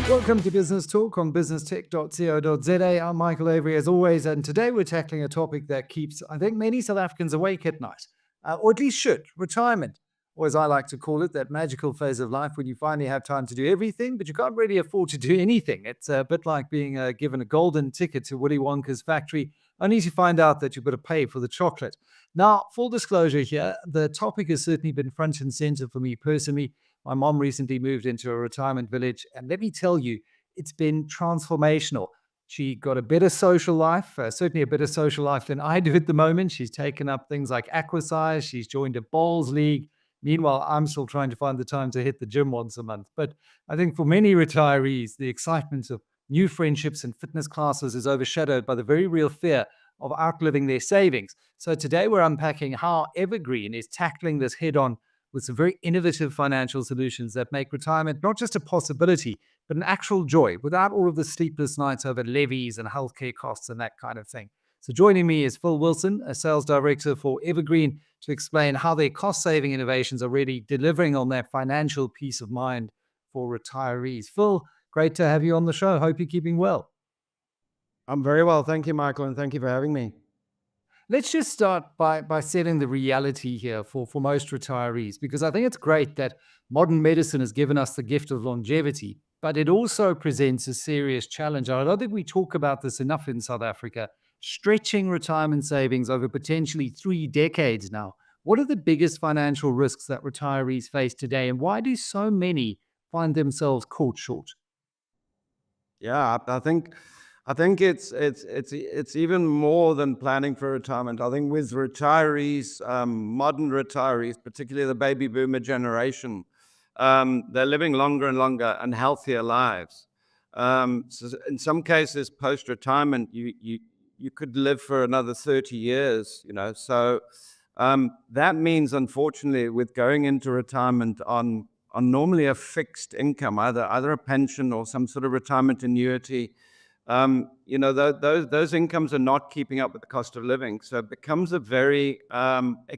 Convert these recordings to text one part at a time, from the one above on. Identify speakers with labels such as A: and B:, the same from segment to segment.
A: Welcome to Business Talk on businesstech.co.za. I'm Michael Avery, as always, and today we're tackling a topic that keeps, I think, many South Africans awake at night, or at least should: retirement, or as I like to call it, that magical phase of life when you finally have time to do everything, but you can't really afford to do anything. It's a bit like being given a golden ticket to Willy Wonka's factory, only to find out that you've got to pay for the chocolate. Now, full disclosure here, the topic has certainly been front and center for me personally. My mom recently moved into a retirement village, and let me tell you, it's been transformational. She got a better social life, certainly a better social life than I do at the moment. She's taken up things like aquasize, she's joined a bowls league. Meanwhile, I'm still trying to find the time to hit the gym once a month. But I think for many retirees, the excitement of new friendships and fitness classes is overshadowed by the very real fear of outliving their savings. So today we're unpacking how Evergreen is tackling this head on with some very innovative financial solutions that make retirement not just a possibility, but an actual joy without all of the sleepless nights over levies and healthcare costs and that kind of thing. So joining me is Phil Wilson, a sales director for Evergreen, to explain how their cost-saving innovations are really delivering on that financial peace of mind for retirees. Phil, great to have you on the show. Hope you're keeping well.
B: I'm very well. Thank you, Michael, and thank you for having me.
A: Let's just start by setting the reality here for most retirees, because I think it's great that modern medicine has given us the gift of longevity, but it also presents a serious challenge. I don't think we talk about this enough in South Africa, stretching retirement savings over potentially 3 decades now. What are the biggest financial risks that retirees face today, and why do so many find themselves caught short?
B: Yeah, I think it's even more than planning for retirement. I think with retirees, modern retirees, particularly the baby boomer generation, they're living longer and longer and healthier lives. So in some cases, post-retirement, you could live for another 30 years, So that means, unfortunately, with going into retirement on normally a fixed income, either a pension or some sort of retirement annuity, those incomes are not keeping up with the cost of living. So it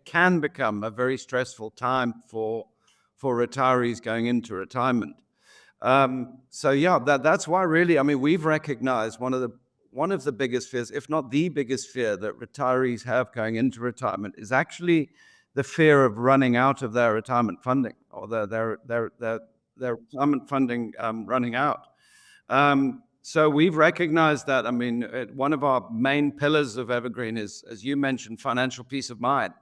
B: can become a very stressful time for retirees going into retirement. That's why really, we've recognized one of the biggest fears, if not the biggest fear, that retirees have going into retirement is actually the fear of running out of their retirement funding, or their retirement funding running out. So we've recognized that. One of our main pillars of Evergreen is, as you mentioned, financial peace of mind.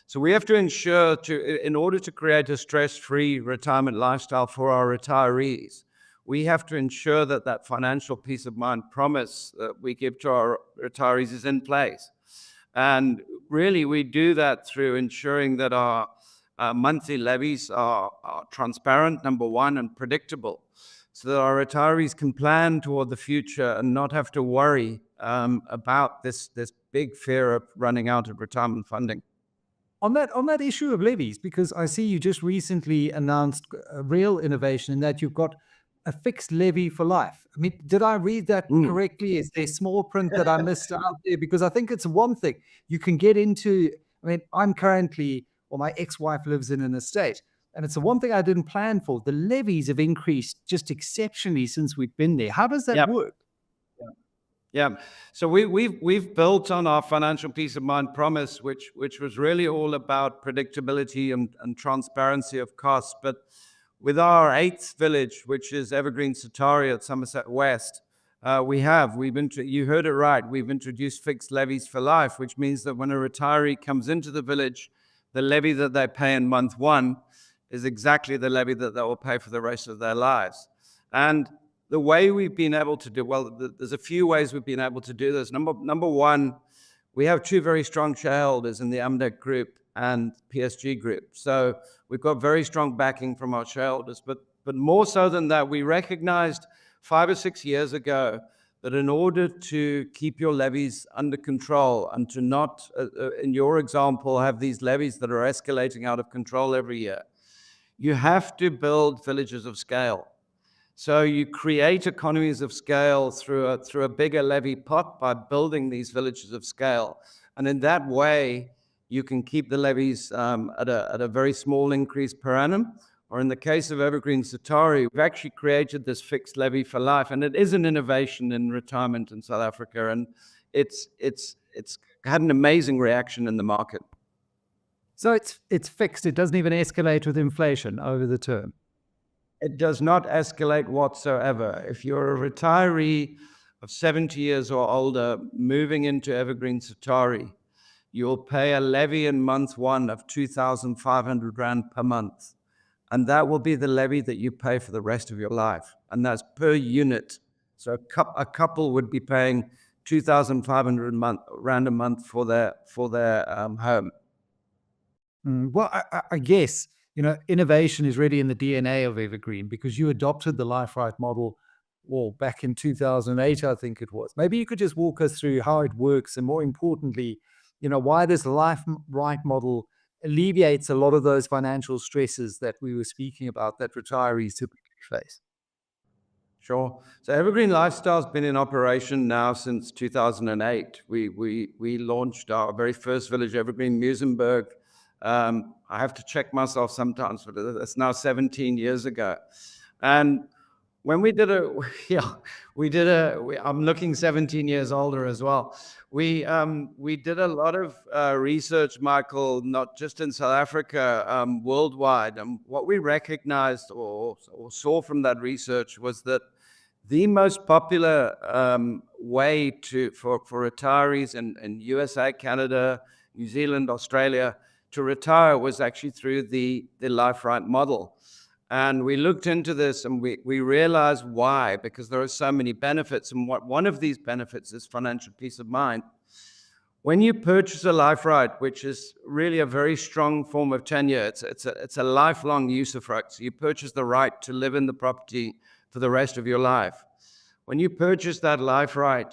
B: So we have to ensure in order to create a stress-free retirement lifestyle for our retirees, we have to ensure that financial peace of mind promise that we give to our retirees is in place. And really, we do that through ensuring that our monthly levies are transparent, number one, and predictable, so that our retirees can plan toward the future and not have to worry about this big fear of running out of retirement funding.
A: On that issue of levies, because I see you just recently announced a real innovation in that you've got a fixed levy for life. Did I read that correctly? Is there small print that I missed out there? Because I think it's one thing you can get into. I'm currently, or my ex-wife lives in an estate, and it's the one thing I didn't plan for. The levies have increased just exceptionally since we've been there. How does that work?
B: Yeah. So we've built on our financial peace of mind promise, which was really all about predictability and transparency of costs. But with our 8th village, which is Evergreen Satari at Somerset West, you heard it right, we've introduced fixed levies for life, which means that when a retiree comes into the village, the levy that they pay in month 1 is exactly the levy that they will pay for the rest of their lives. And the way we've been able to there's a few ways we've been able to do this. Number one, we have 2 very strong shareholders in the Amdec Group and PSG Group. So we've got very strong backing from our shareholders. But more so than that, we recognized 5 or 6 years ago that in order to keep your levies under control and to not, in your example, have these levies that are escalating out of control every year, you have to build villages of scale. So you create economies of scale through a bigger levy pot by building these villages of scale. And in that way, you can keep the levies at a very small increase per annum. Or in the case of Evergreen Satari, we've actually created this fixed levy for life, and it is an innovation in retirement in South Africa, and it's had an amazing reaction in the market.
A: So it's fixed. It doesn't even escalate with inflation over the term.
B: It does not escalate whatsoever. If you're a retiree of 70 years or older moving into Evergreen Satari, you'll pay a levy in month one of 2,500 Rand per month. And that will be the levy that you pay for the rest of your life. And that's per unit. So a couple would be paying 2,500 Rand a month for their home.
A: Well, I guess, innovation is really in the DNA of Evergreen because you adopted the Life Right model, well, back in 2008, I think it was. Maybe you could just walk us through how it works and more importantly, why this Life Right model alleviates a lot of those financial stresses that we were speaking about that retirees typically face.
B: Sure. So Evergreen Lifestyle's been in operation now since 2008. We launched our very first village, Evergreen Musenberg. I have to check myself sometimes, but it's now 17 years ago. And when we did I'm looking 17 years older as well. We did a lot of research, Michael, not just in South Africa, worldwide. And what we recognized or saw from that research was that the most popular way for retirees in USA, Canada, New Zealand, Australia to retire was actually through the Life Right model. And we looked into this and we realized why, because there are so many benefits. And one of these benefits is financial peace of mind. When you purchase a Life Right, which is really a very strong form of tenure, it's a lifelong usufruct. So you purchase the right to live in the property for the rest of your life. When you purchase that Life Right,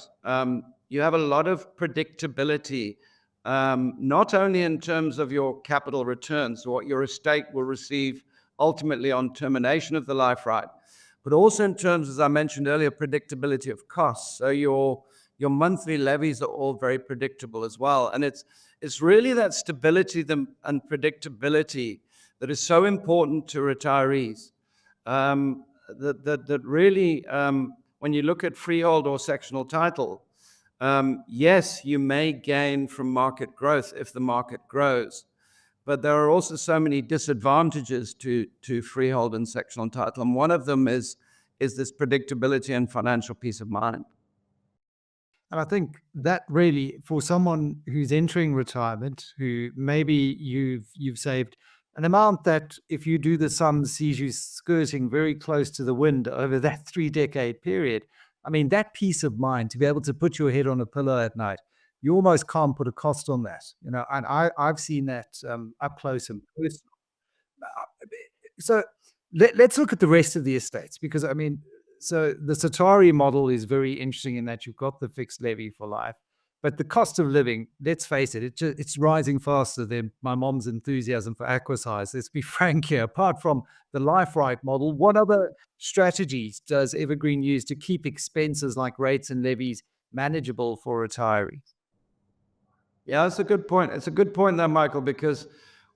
B: you have a lot of predictability, not only in terms of your capital returns, what your estate will receive ultimately on termination of the Life Right, but also in terms, as I mentioned earlier, predictability of costs. So your monthly levies are all very predictable as well. And it's really that stability and predictability that is so important to retirees. That really, when you look at freehold or sectional title, yes, you may gain from market growth if the market grows, but there are also so many disadvantages to freehold and sectional title, and one of them is this predictability and financial peace of mind.
A: And I think that really, for someone who's entering retirement, who maybe you've saved an amount that, if you do the sum, sees you skirting very close to the wind over that 3-decade period. I mean, that peace of mind to be able to put your head on a pillow at night, you almost can't put a cost on that, And I've seen that up close and personal. So let's look at the rest of the estates because I mean, so the Satari model is very interesting in that you've got the fixed levy for life, but the cost of living, let's face it, it's rising faster than my mom's enthusiasm for aquasize. Let's be frank here. Apart from the Life Right model, what other strategies does Evergreen use to keep expenses like rates and levies manageable for retirees?
B: Yeah, that's a good point. It's a good point there, Michael, because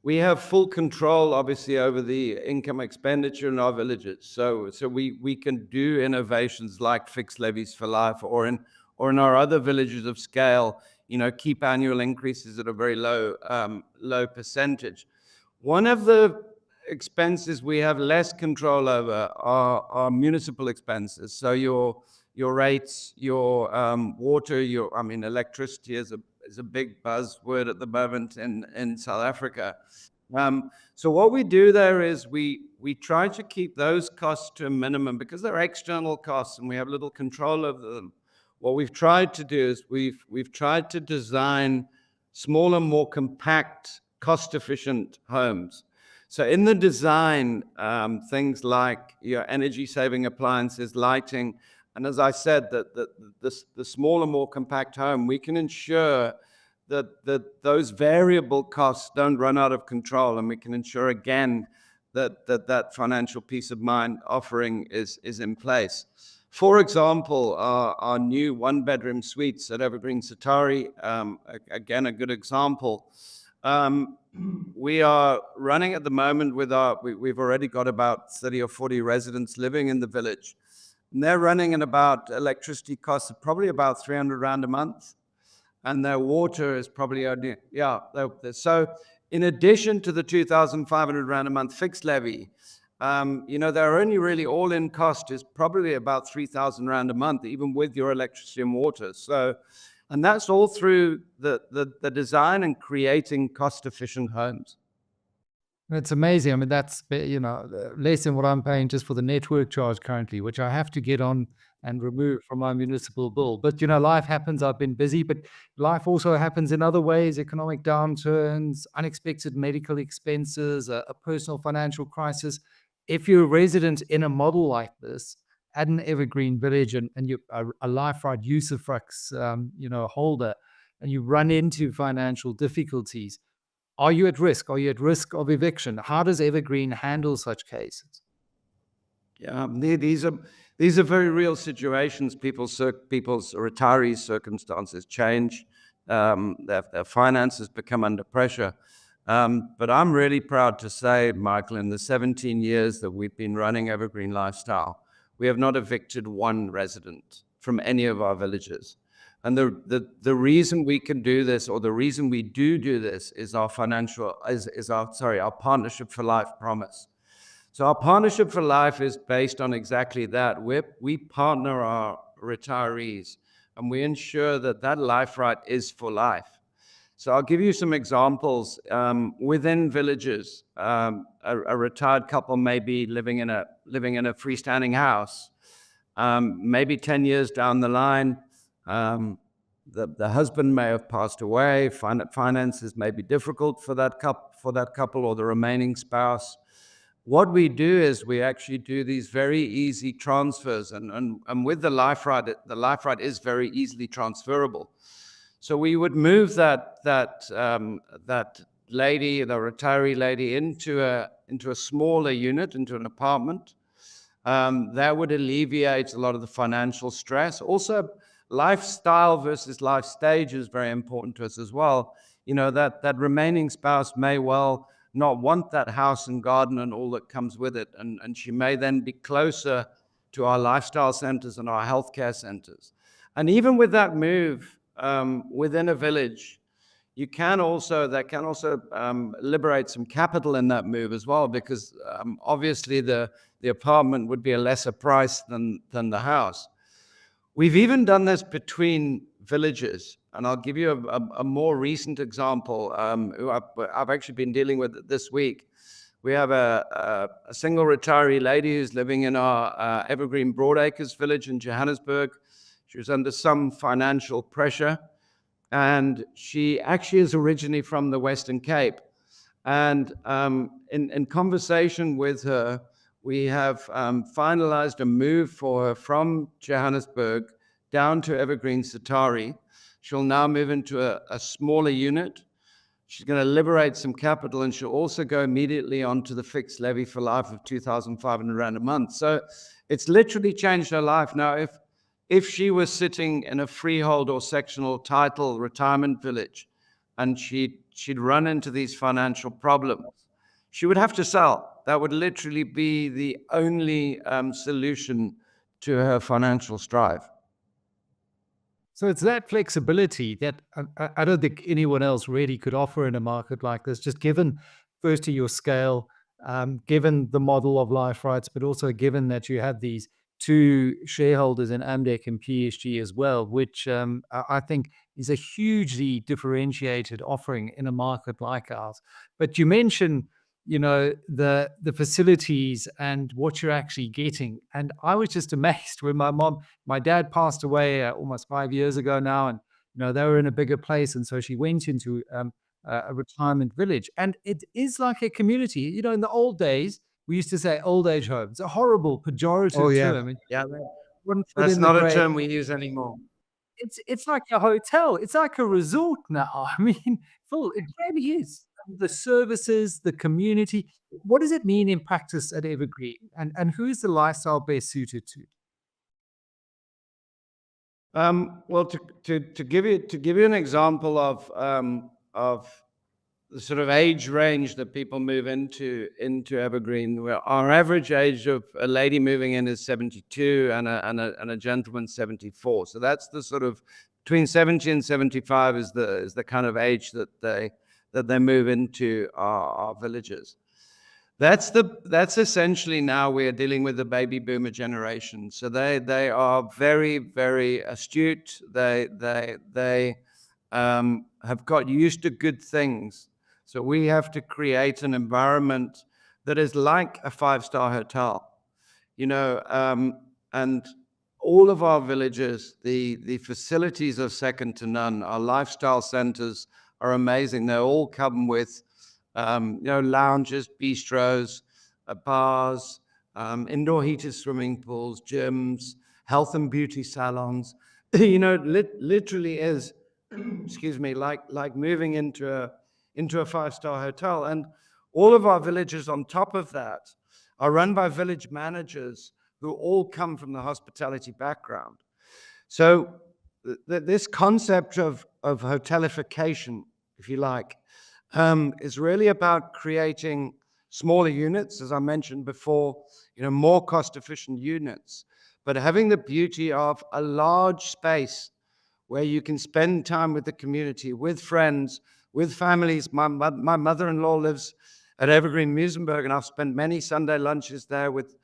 B: we have full control, obviously, over the income expenditure in our villages. So we can do innovations like fixed levies for life, or in our other villages of scale, keep annual increases at a very low percentage. One of the expenses we have less control over are municipal expenses. So your rates, your water, electricity is a big buzzword at the moment in South Africa. So what we do there is we try to keep those costs to a minimum because they're external costs and we have little control over them. What we've tried to do is we've tried to design smaller, more compact, cost-efficient homes. So in the design, things like your energy-saving appliances, lighting, and as I said, the smaller, more compact home, we can ensure that those variable costs don't run out of control, and we can ensure again that financial peace of mind offering is in place. For example, our new one-bedroom suites at Evergreen Satari, again, a good example. Um, we are running at the moment with we've already got about 30 or 40 residents living in the village. And they're running at about electricity costs of probably about 300 Rand a month. And their water is probably only, yeah. So in addition to the 2,500 Rand a month fixed levy, their only really all-in cost is probably about 3,000 Rand a month, even with your electricity and water. So, and that's all through the design and creating cost-efficient homes.
A: It's amazing. I mean, that's, less than what I'm paying just for the network charge currently, which I have to get on and remove from my municipal bill. But, life happens. I've been busy, but life also happens in other ways: economic downturns, unexpected medical expenses, a personal financial crisis. If you're a resident in a model like this at an Evergreen village, and you're a life right usufruct, holder, and you run into financial difficulties, are you at risk? Are you at risk of eviction? How does Evergreen handle such cases?
B: Yeah, these are very real situations. People's retirees' circumstances change. Their finances become under pressure. But I'm really proud to say, Michael, in the 17 years that we've been running Evergreen Lifestyle, we have not evicted one resident from any of our villages. And the reason we can do this, or the reason we do this, is our our Partnership for Life promise. So our Partnership for Life is based on exactly that. We partner our retirees, and we ensure that life right is for life. So I'll give you some examples. Within villages, a retired couple may be living in a freestanding house. Maybe 10 years down the line, the husband may have passed away. Finances may be difficult for that couple or the remaining spouse. What we do is we actually do these very easy transfers, and with the life right is very easily transferable. So we would move that lady, the retiree lady, into a smaller unit, into an apartment. That would alleviate a lot of the financial stress. Also, lifestyle versus life stage is very important to us as well. That remaining spouse may well not want that house and garden and all that comes with it, and she may then be closer to our lifestyle centers and our healthcare centers. And even with that move within a village, that can also liberate some capital in that move as well, because obviously the apartment would be a lesser price than the house. We've even done this between villages, and I'll give you a more recent example who I've actually been dealing with this week. We have a single retiree lady who's living in our Evergreen Broadacres village in Johannesburg. She was under some financial pressure, and she actually is originally from the Western Cape. And in conversation with her, we have finalized a move for her from Johannesburg down to Evergreen Satari. She'll now move into a smaller unit. She's going to liberate some capital, and she'll also go immediately onto the fixed levy for life of 2,500 Rand a month. So it's literally changed her life. Now, if she was sitting in a freehold or sectional title retirement village, and she'd run into these financial problems, she would have to sell. That would literally be the only solution to her financial strife.
A: So it's that flexibility that I don't think anyone else really could offer in a market like this, just given, firstly, your scale, given the model of life rights, but also given that you have these two shareholders in Amdec and PSG as well, which I think is a hugely differentiated offering in a market like ours. But you mentioned, the facilities and what you're actually getting, and I was just amazed when my dad passed away almost 5 years ago now, and they were in a bigger place, and so she went into a retirement village, and it is like a community. In the old days, we used to say old age home. It's a horrible
B: Oh,
A: pejorative
B: yeah.
A: term. It
B: Yeah,
A: wouldn't fit
B: that's
A: in the
B: not a
A: grave.
B: term we use anymore.
A: It's like a hotel. It's like a resort now. I mean, Phil, it really is. The services, the community. What does it mean in practice at Evergreen? And who is the lifestyle best suited to?
B: Well, to give you an example of sort of age range that people move into Evergreen, where our average age of a lady moving in is 72 and a gentleman 74. So that's the sort of between 70 and 75 is the kind of age that they move into our villages. That's essentially now we're dealing with the baby boomer generation. So they are very, very astute. They have got used to good things. So we have to create an environment that is like a five-star hotel, and all of our villages, the facilities are second to none. Our lifestyle centers are amazing. They all come with, lounges, bistros, bars, indoor heated swimming pools, gyms, health and beauty salons. Literally is, excuse me, like moving into a five-star hotel. And all of our villages on top of that are run by village managers who all come from the hospitality background. So this concept of hotelification, if you like, is really about creating smaller units, as I mentioned before, more cost-efficient units, but having the beauty of a large space where you can spend time with the community, with friends, with families. My mother-in-law lives at Evergreen Musenberg, and I've spent many Sunday lunches there with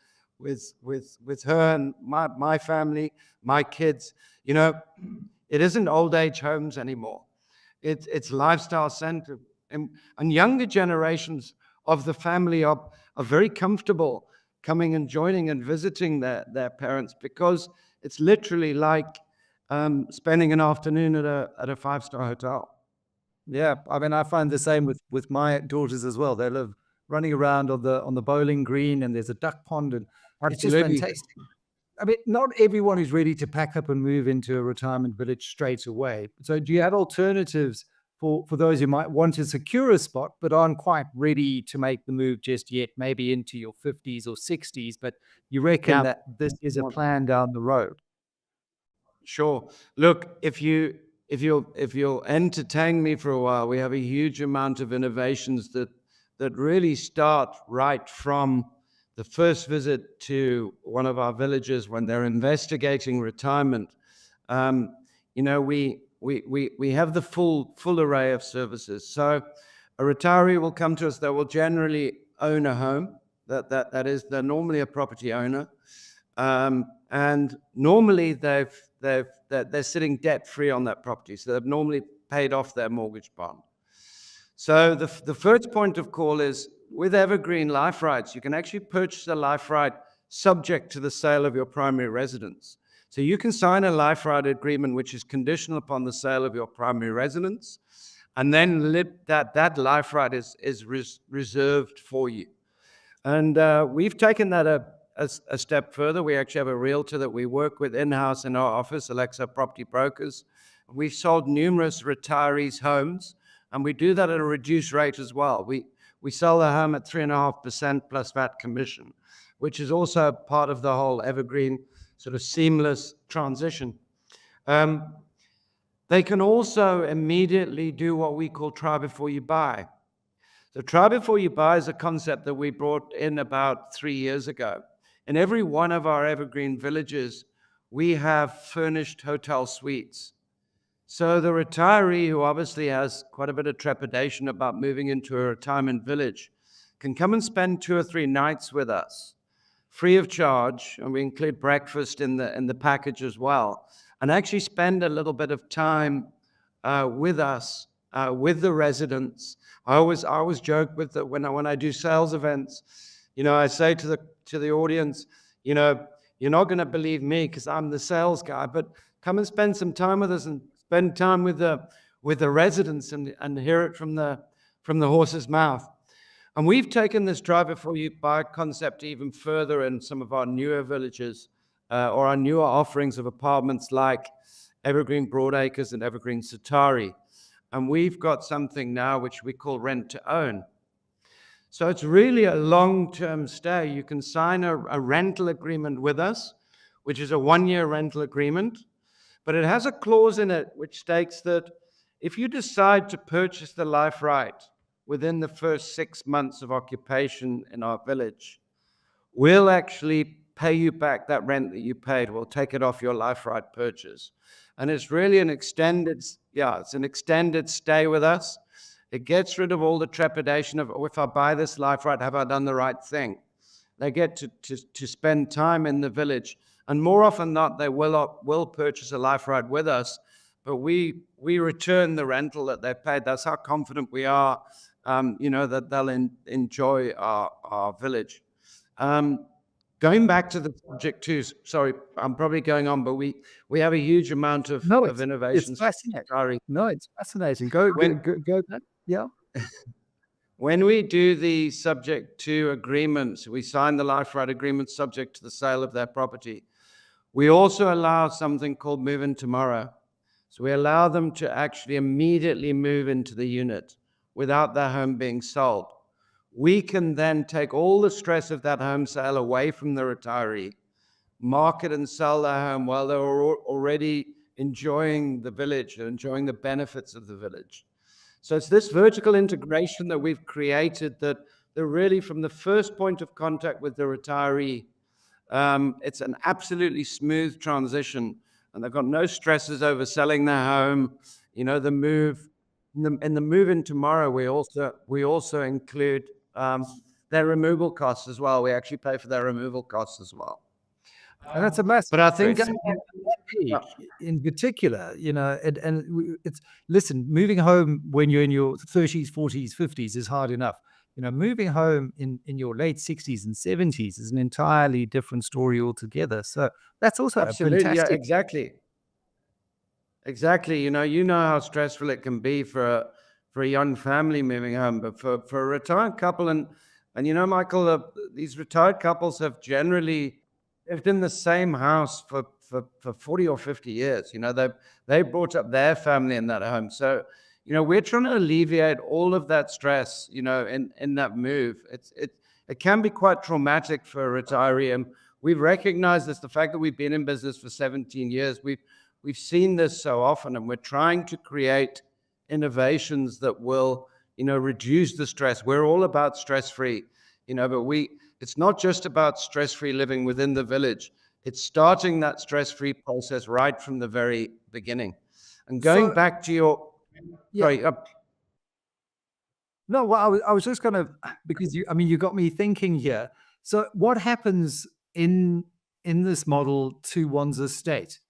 B: her and my family, my kids. It isn't old age homes anymore. It's lifestyle center, and younger generations of the family are very comfortable coming and joining and visiting their parents, because it's literally like spending an afternoon at a five-star hotel.
A: Yeah, I mean, I find the same with my daughters as well. They live running around on the bowling green, and there's a duck pond, and it's just
B: Absolutely.
A: fantastic. I mean, not everyone is ready to pack up and move into a retirement village straight away. So do you have alternatives for those who might want to secure a spot but aren't quite ready to make the move just yet, maybe into your 50s or 60s, but you reckon
B: Yeah.
A: that this is a plan down the road?
B: Sure. Look, if you'll entertain me for a while, we have a huge amount of innovations that really start right from the first visit to one of our villages when they're investigating retirement. We have the full array of services. So a retiree will come to us. They will generally own a home. That is, they're normally a property owner. And normally they're sitting debt-free on that property. So they've normally paid off their mortgage bond. So the first point of call is, with Evergreen Life Rights, you can actually purchase a life right subject to the sale of your primary residence. So you can sign a life right agreement which is conditional upon the sale of your primary residence, and then that life right is reserved for you. And we've taken that a step further. We actually have a realtor that we work with in-house in our office, Alexa Property Brokers. We've sold numerous retirees' homes, and we do that at a reduced rate as well. We sell the home at 3.5% plus VAT commission, which is also part of the whole Evergreen sort of seamless transition. They can also immediately do what we call try before you buy. So try before you buy is a concept that we brought in about 3 years ago. In every one of our Evergreen villages, we have furnished hotel suites. So the retiree, who obviously has quite a bit of trepidation about moving into a retirement village, can come and spend 2 or 3 nights with us, free of charge, and we include breakfast in the package as well, and actually spend a little bit of time with us, with the residents. I always joke with when I do sales events, I say to the audience, you're not going to believe me because I'm the sales guy, but come and spend some time with us and spend time with the residents and hear it from the horse's mouth. And we've taken this try before you buy concept even further in some of our newer villages or our newer offerings of apartments like Evergreen Broadacres and Evergreen Satari. And we've got something now which we call rent to own. So it's really a long-term stay. You can sign a rental agreement with us, which is a 1-year rental agreement, but it has a clause in it which states that if you decide to purchase the life right within the first 6 months of occupation in our village, we'll actually pay you back that rent that you paid. We'll take it off your life right purchase. And it's really it's an extended stay with us. It gets rid of all the trepidation of, oh, if I buy this life right, have I done the right thing? They get to spend time in the village. And more often than not, they will purchase a life right with us, but we return the rental that they paid. That's how confident we are, that they'll enjoy our village. Going back to the subject too, sorry, I'm probably going on, but we have a huge amount of
A: It's
B: innovations.
A: fascinating.
B: Sorry.
A: No, it's fascinating. Go
B: When-
A: back. Yeah.
B: When we do the subject to agreements, we sign the life right agreement subject to the sale of their property. We also allow something called move in tomorrow. So we allow them to actually immediately move into the unit without their home being sold. We can then take all the stress of that home sale away from the retiree, market and sell their home while they're already enjoying the village and enjoying the benefits of the village. So it's this vertical integration that we've created that really, from the first point of contact with the retiree, it's an absolutely smooth transition, and they've got no stresses over selling their home. The move in the move in tomorrow. We also include their removal costs as well. We actually pay for their removal costs as well.
A: And that's a massive.
B: But I think
A: in particular, it's listen, moving home when you're in your 30s, 40s, 50s is hard enough. Moving home in your late 60s and 70s is an entirely different story altogether. So that's also
B: absolutely,
A: fantastic.
B: yeah, exactly. You know how stressful it can be for a young family moving home, but for a retired couple, and Michael, these retired couples have generally lived in the same house for 40 or 50 years. They brought up their family in that home. So, we're trying to alleviate all of that stress, in that move. It can be quite traumatic for a retiree. And we've recognized this, the fact that we've been in business for 17 years. We've seen this so often, and we're trying to create innovations that will, reduce the stress. We're all about stress-free, but it's not just about stress-free living within the village. It's starting that stress-free process right from the very beginning. And going back to your, sorry.
A: No, well, I was just kind of, because you got me thinking here. So what happens in this model to one's estate?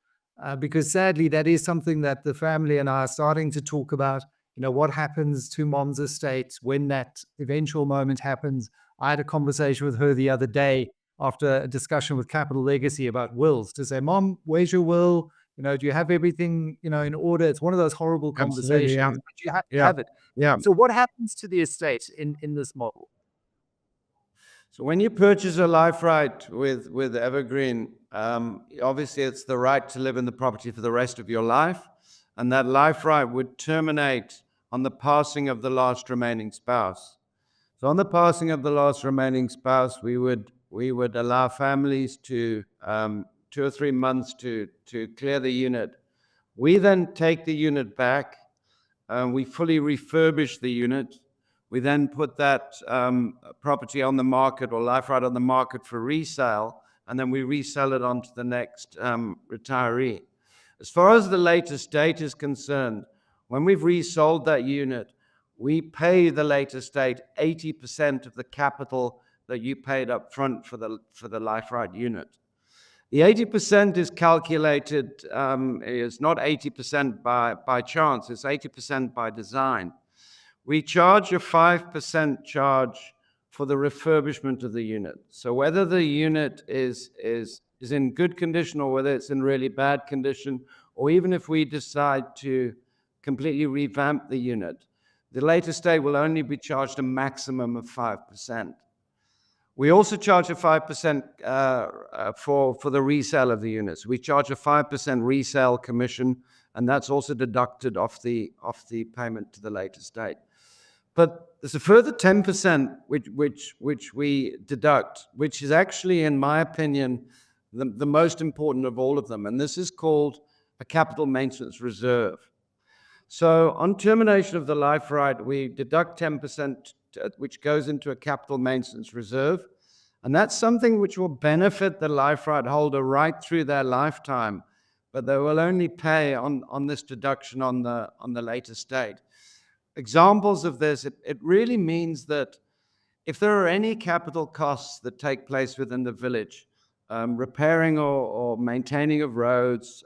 A: Because sadly, that is something that the family and I are starting to talk about. What happens to mom's estate when that eventual moment happens? I had a conversation with her the other day after a discussion with Capital Legacy about wills to say, Mom, where's your will? Do you have everything, in order? It's one of those horrible conversations.
B: Yeah.
A: But you have to have it.
B: Yeah.
A: So what happens to the estate in this model?
B: So when you purchase a life right with Evergreen, obviously it's the right to live in the property for the rest of your life, and that life right would terminate on the passing of the last remaining spouse. So on the passing of the last remaining spouse, we would allow families to 2 or 3 months to clear the unit. We then take the unit back, we fully refurbish the unit. We then put that property on the market, or life right on the market, for resale, and then we resell it on to the next retiree. As far as the late estate is concerned, when we've resold that unit, we pay the late estate 80% of the capital that you paid up front for the life right unit. The 80% is calculated, is not 80% by chance, it's 80% by design. We charge a 5% charge for the refurbishment of the unit. So whether the unit is in good condition or whether it's in really bad condition, or even if we decide to completely revamp the unit, the late estate will only be charged a maximum of 5%. We also charge a 5% for the resale of the units. We charge a 5% resale commission, and that's also deducted off the payment to the late estate. But there's a further 10% which we deduct, which is actually, in my opinion, the most important of all of them. And this is called a capital maintenance reserve. So on termination of the life right, we deduct 10%, which goes into a capital maintenance reserve. And that's something which will benefit the life right holder right through their lifetime, but they will only pay on this deduction on the later state. Examples of this, it really means that if there are any capital costs that take place within the village, repairing or maintaining of roads,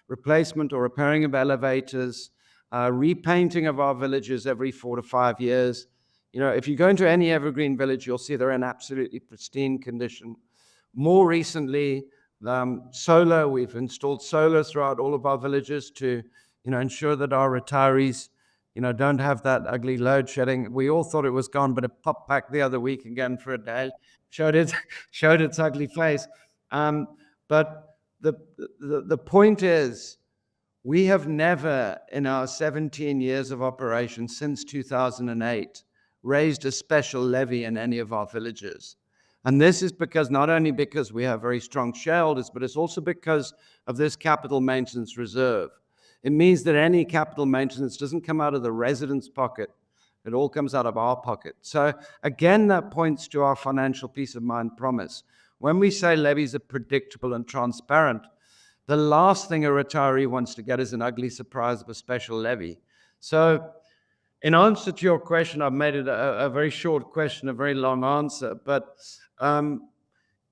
B: replacement or repairing of elevators, repainting of our villages every 4 to 5 years. If you go into any evergreen village, you'll see they're in absolutely pristine condition. More recently, solar, we've installed solar throughout all of our villages to ensure that our retirees don't have that ugly load shedding. We all thought it was gone, but it popped back the other week again for a day, showed its ugly face. But the point is, we have never, in our 17 years of operation since 2008, raised a special levy in any of our villages. And this is not only because we have very strong shareholders, but it's also because of this capital maintenance reserve. It means that any capital maintenance doesn't come out of the resident's pocket. It all comes out of our pocket. So again, that points to our financial peace of mind promise. When we say levies are predictable and transparent, the last thing a retiree wants to get is an ugly surprise of a special levy. So in answer to your question, I've made it a very short question, a very long answer, but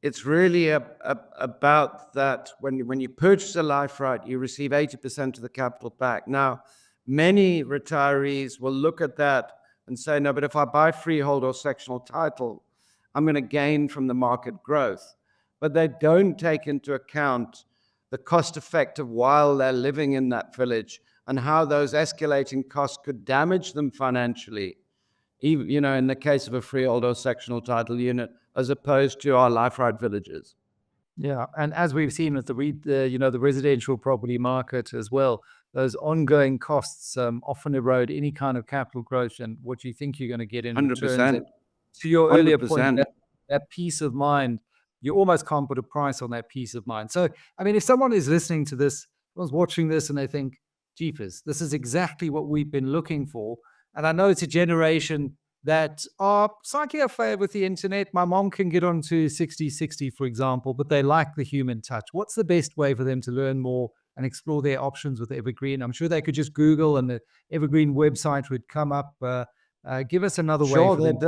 B: it's really about that. When you purchase a life right, you receive 80% of the capital back. Now, many retirees will look at that and say, no, but if I buy freehold or sectional title, I'm going to gain from the market growth. But they don't take into account the cost effect of while they're living in that village and how those escalating costs could damage them financially, even, in the case of a freehold or sectional title unit, as opposed to our life right villages.
A: Yeah, and as we've seen with the residential property market as well, those ongoing costs often erode any kind of capital growth and what you think you're going to get in returns.
B: 100%.
A: And to your earlier point,
B: 100%.
A: that peace of mind, you almost can't put a price on that peace of mind. So, I mean, if someone is listening to this, was watching this, and they think, "Jeepers, this is exactly what we've been looking for," and I know it's a generation that are slightly afraid with the internet. My mom can get onto 60/60, for example, but they like the human touch. What's the best way for them to learn more and explore their options with Evergreen? I'm sure they could just Google and the Evergreen website would come up. Give us another way
B: Sure,
A: for them.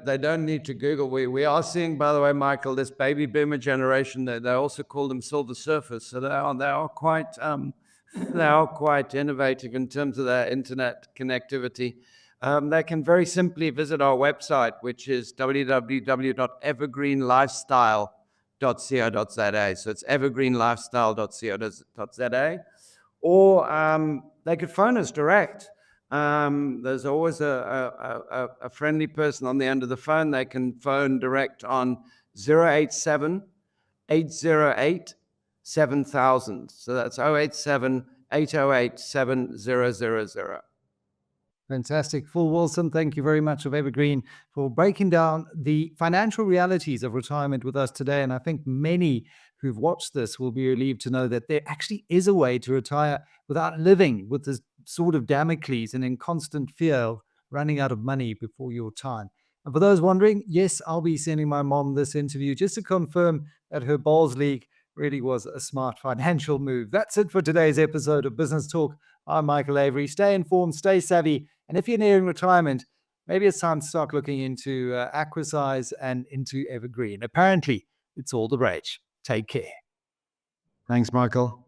B: they don't need to Google. We are seeing, by the way, Michael, this baby boomer generation. They also call them silver surfers. So they are quite they are quite innovative in terms of their internet connectivity. They can very simply visit our website, which is www.evergreenlifestyle.co.za. So it's evergreenlifestyle.co.za. Or they could phone us direct. There's always a friendly person on the end of the phone. They can phone direct on 087 808 7000. So that's 087 808 7000.
A: Fantastic. Phil Wilson, thank you very much of Evergreen for breaking down the financial realities of retirement with us today. And I think many who've watched this will be relieved to know that there actually is a way to retire without living with this sort of Damocles and in constant fear of running out of money before your time. And for those wondering, yes, I'll be sending my mom this interview just to confirm that her Bowls League really was a smart financial move. That's it for today's episode of Business Talk. I'm Michael Avery. Stay informed, stay savvy. And if you're nearing retirement, maybe it's time to start looking into Aquasize and into Evergreen. Apparently, it's all the rage. Take care.
B: Thanks, Michael.